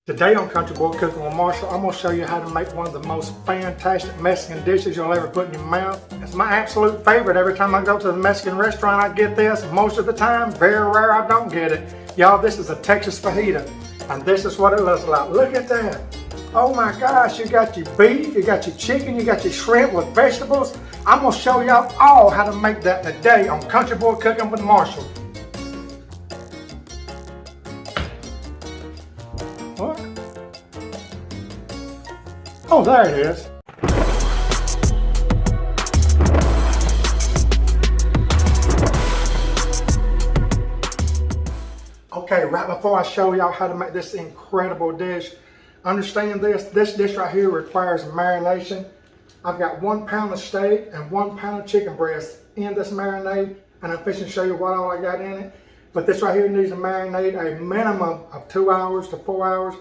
Today on Country Boy Cooking with Marshall, I'm going to show you how to make one of the most fantastic Mexican dishes you'll ever put in your mouth. It's my absolute favorite. Every time I go to the Mexican restaurant, I get this. Most of the time, very rare, I don't get it. Y'all, this is a Texas fajita, and this is what it looks like. Look at that. Oh my gosh, you got your beef, you got your chicken, you got your shrimp with vegetables. I'm going to show y'all all how to make that today on Country Boy Cooking with Marshall. What? Oh, there it is. Okay, right before I show y'all how to make this incredible dish, understand this dish right here requires marination. I've got 1 pound of steak and 1 pound of chicken breast in this marinade, and I'm fixing to show you what all I got in it. But this right here needs to marinate a minimum of 2 hours to 4 hours.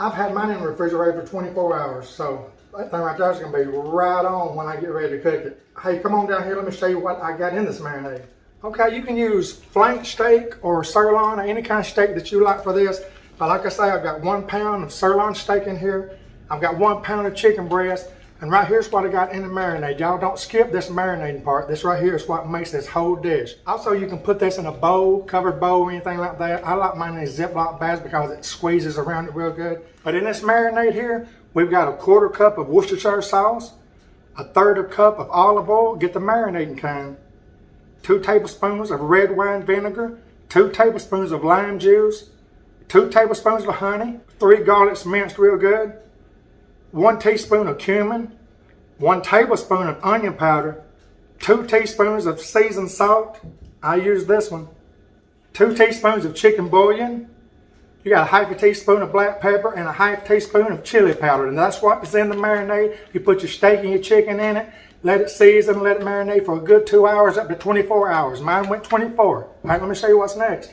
I've had mine in the refrigerator for 24 hours, so that thing right there is going to be right on when I get ready to cook it. Hey, come on down here, let me show you what I got in this marinade. Okay, you can use flank steak or sirloin or any kind of steak that you like for this. But like I say, I've got 1 pound of sirloin steak in here. I've got 1 pound of chicken breast. And right here's what I got in the marinade. Y'all don't skip this marinating part. This right here is what makes this whole dish. Also, you can put this in a bowl, covered bowl, or anything like that. I like mine in Ziploc bags because it squeezes around it real good. But in this marinade here, we've got a 1/4 cup of Worcestershire sauce, a 1/3 cup of olive oil, get the marinating kind, 2 tablespoons of red wine vinegar, 2 tablespoons of lime juice, 2 tablespoons of honey, 3 garlics minced real good, 1 teaspoon of cumin, 1 tablespoon of onion powder, 2 teaspoons of seasoned salt. I use this one. 2 teaspoons of chicken bouillon. You got a 1/2 teaspoon of black pepper and a 1/2 teaspoon of chili powder. And that's what is in the marinade. You put your steak and your chicken in it, let it season, let it marinate for a good 2 hours up to 24 hours. Mine went 24. All right, let me show you what's next.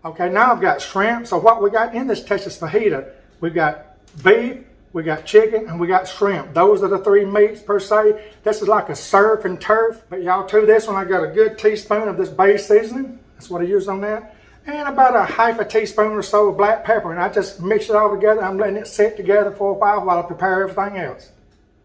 Okay, now I've got shrimp. So what we got in this Texas fajita, we got beef, we got chicken, and we got shrimp. Those are the 3 meats per se. This is like a surf and turf. But y'all, to this one, I got a good teaspoon of this base seasoning. That's what I use on that. And about a 1/2 teaspoon or so of black pepper. And I just mix it all together. I'm letting it sit together for a while I prepare everything else.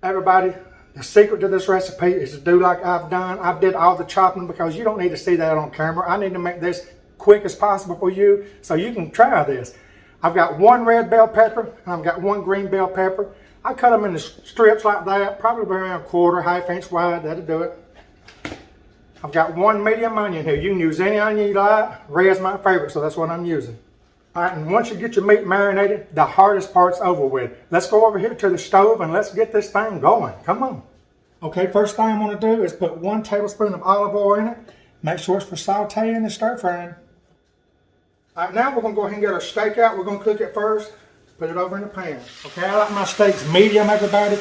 Everybody, the secret to this recipe is to do like I've done. I've did all the chopping because you don't need to see that on camera. I need to make this quick as possible for you so you can try this. I've got 1 red bell pepper and I've got 1 green bell pepper. I cut them into strips like that, probably around 1/4, 1/2 inch wide. That'll do it. I've got 1 medium onion here. You can use any onion you like. Red's my favorite, so that's what I'm using. All right, and once you get your meat marinated, the hardest part's over with. Let's go over here to the stove and let's get this thing going. Come on. Okay, first thing I'm going to do is put 1 tablespoon of olive oil in it. Make sure it's for sauteing and stir frying. All right, now we're going to go ahead and get our steak out. We're going to cook it first. Put it over in the pan. Okay, I like my steaks medium, everybody.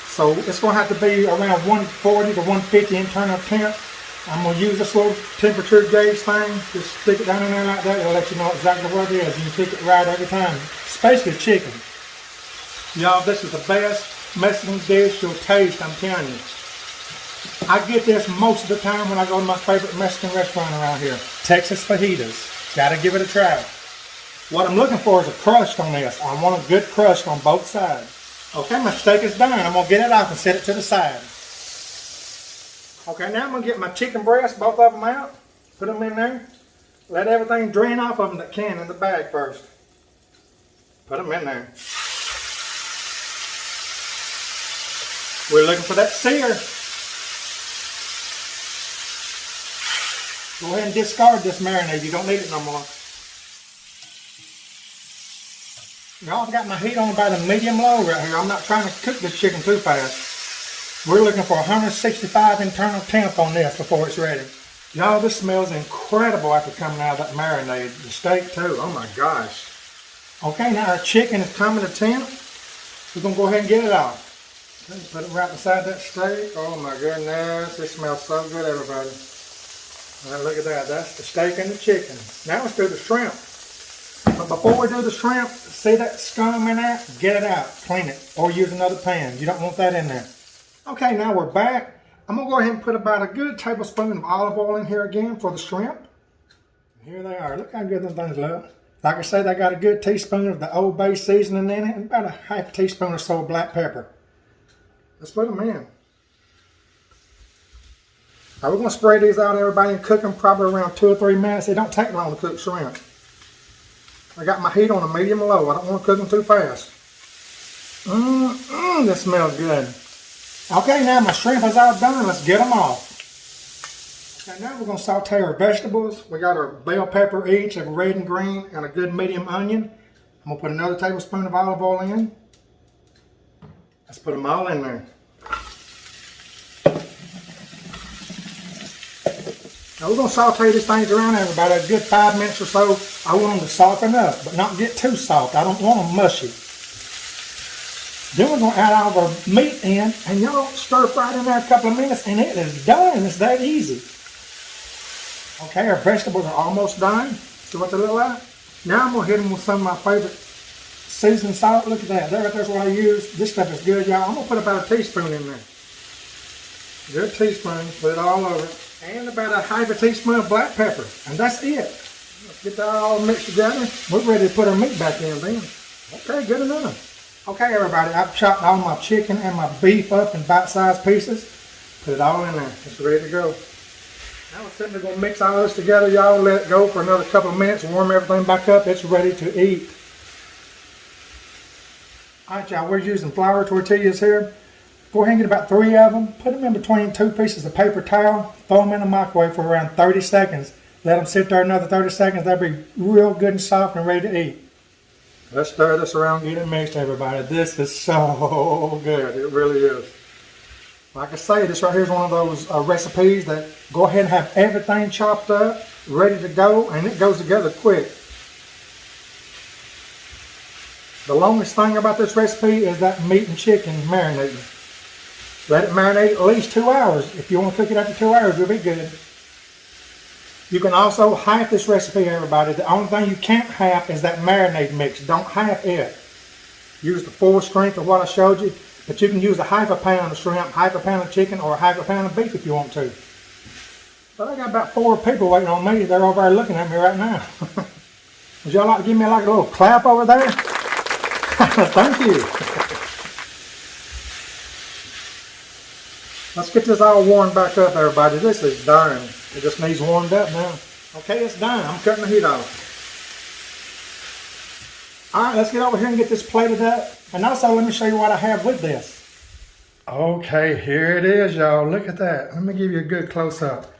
So it's going to have to be around 140 to 150 internal temp. I'm going to use this little temperature gauge thing. Just stick it down in there like that. It'll let you know exactly what it is. You can pick it right every time. It's basically chicken. Y'all, this is the best Mexican dish you'll taste, I'm telling you. I get this most of the time when I go to my favorite Mexican restaurant around here. Texas fajitas. Gotta give it a try. What I'm looking for is a crust on this. I want a good crust on both sides. Okay, my steak is done. I'm going to get it off and set it to the side. Okay, now I'm going to get my chicken breast, both of them out. Put them in there. Let everything drain off of them that can in the bag first. Put them in there. We're looking for that sear. Go ahead and discard this marinade. You don't need it no more. Now I've got my heat on about a medium low right here. I'm not trying to cook this chicken too fast. We're looking for 165 internal temp on this before it's ready. Y'all, this smells incredible after coming out of that marinade. The steak too. Oh my gosh. Okay, now our chicken is coming to temp. We're going to go ahead and get it off. Put it right beside that steak. Oh my goodness. It smells so good, everybody. All right, look at that. That's the steak and the chicken. Now let's do the shrimp. But before we do the shrimp, see that scum in there? Get it out. Clean it. Or use another pan. You don't want that in there. Okay, now we're back. I'm going to go ahead and put about a good tablespoon of olive oil in here again for the shrimp. Here they are. Look how good them things look. Like I said, I got a good teaspoon of the Old Bay seasoning in it and about a half a teaspoon or so of black pepper. Let's put them in. Now we're going to spread these out, everybody, and cook them probably around 2 or 3 minutes. It don't take long to cook shrimp. I got my heat on a medium low. I don't want to cook them too fast. This smells good. Okay, now my shrimp is all done. Let's get them off. Okay, now we're going to saute our vegetables. We got our bell pepper each, a red and green, and a good medium onion. I'm going to put another tablespoon of olive oil in. Let's put them all in there. Now we're going to saute these things around, everybody, a good 5 minutes or so. I want them to soften up, but not get too soft. I don't want them mushy. Then we're going to add all of our meat in, and y'all stir fry it in there a couple of minutes, and it is done. It's that easy. Okay, our vegetables are almost done. See what they look like? Now I'm going to hit them with some of my favorite seasoned salt. Look at that. There's what I use. This stuff is good, y'all. I'm going to put about a teaspoon in there. Good teaspoon. Put it all over. And about a half a teaspoon of black pepper. And that's it. Let's get that all mixed together. We're ready to put our meat back in then. Okay, good enough. Okay, everybody, I've chopped all my chicken and my beef up in bite-sized pieces. Put it all in there. It's ready to go. Now we're simply going to mix all this together, y'all. Let it go for another couple of minutes. Warm everything back up. It's ready to eat. All right, y'all, we're using flour tortillas here. Go ahead and get about 3 of them. Put them in between 2 pieces of paper towel. Throw them in the microwave for around 30 seconds. Let them sit there another 30 seconds. They'll be real good and soft and ready to eat. Let's stir this around, get it mixed, everybody. This is so good. It really is. Like I say, this right here is one of those recipes that go ahead and have everything chopped up, ready to go, and it goes together quick. The longest thing about this recipe is that meat and chicken marinating. Let it marinate at least 2 hours. If you want to cook it after 2 hours, it'll be good. You can also half this recipe, everybody. The only thing you can't half is that marinade mix. Don't half it. Use the full strength of what I showed you, but you can use a half a pound of shrimp, half a pound of chicken, or half a pound of beef if you want to. But I got about 4 people waiting on me. They're over there looking at me right now. Would y'all like to give me like a little clap over there? Thank you. Let's get this all warmed back up, everybody. This is done. It just needs warmed up now. Okay, it's done. I'm cutting the heat off. All right, let's get over here and get this plated up. And also, let me show you what I have with this. Okay, here it is, y'all. Look at that. Let me give you a good close-up.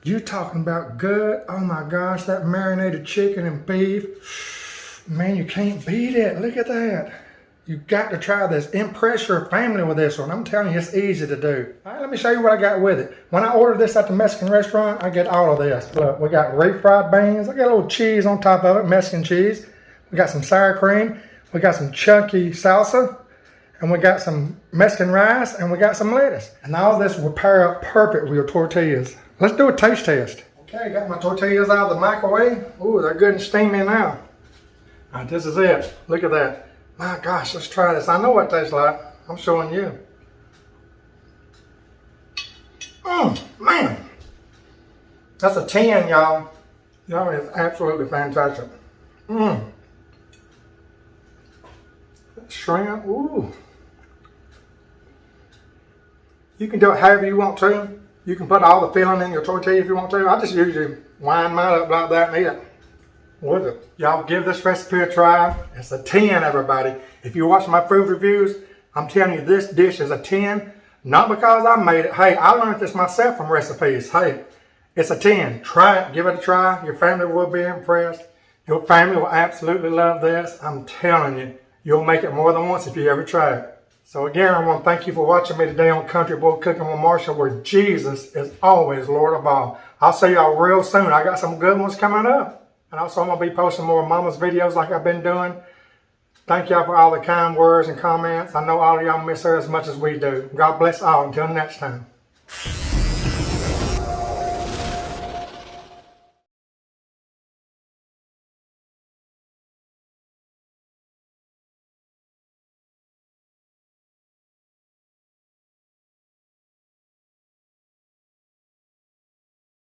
You talking about good? Oh my gosh, that marinated chicken and beef. Man, you can't beat it. Look at that. You got to try this. Impress your family with this one. I'm telling you, it's easy to do. All right, let me show you what I got with it. When I ordered this at the Mexican restaurant, I get all of this. Look, we got refried beans. I got a little cheese on top of it, Mexican cheese. We got some sour cream. We got some chunky salsa. And we got some Mexican rice. And we got some lettuce. And all this will pair up perfect with your tortillas. Let's do a taste test. Okay, got my tortillas out of the microwave. Ooh, they're good and steamy now. All right, this is it. Look at that. My gosh, let's try this. I know what it tastes like. I'm showing you. Man. That's a 10, y'all. Y'all is absolutely fantastic. Shrimp, ooh. You can do it however you want to. You can put all the filling in your tortilla if you want to. I just usually wind mine up like that and eat it with it. Y'all give this recipe a try. It's a 10, everybody. If you watch my food reviews, I'm telling you this dish is a 10. Not because I made it. Hey, I learned this myself from recipes. Hey, it's a 10. Try it. Give it a try. Your family will be impressed. Your family will absolutely love this. I'm telling you, you'll make it more than once if you ever try it. So again, I want to thank you for watching me today on Country Boy Cooking with Marshall, where Jesus is always Lord of all. I'll see y'all real soon. I got some good ones coming up. And also, I'm going to be posting more Mama's videos like I've been doing. Thank y'all for all the kind words and comments. I know all of y'all miss her as much as we do. God bless all. Until next time.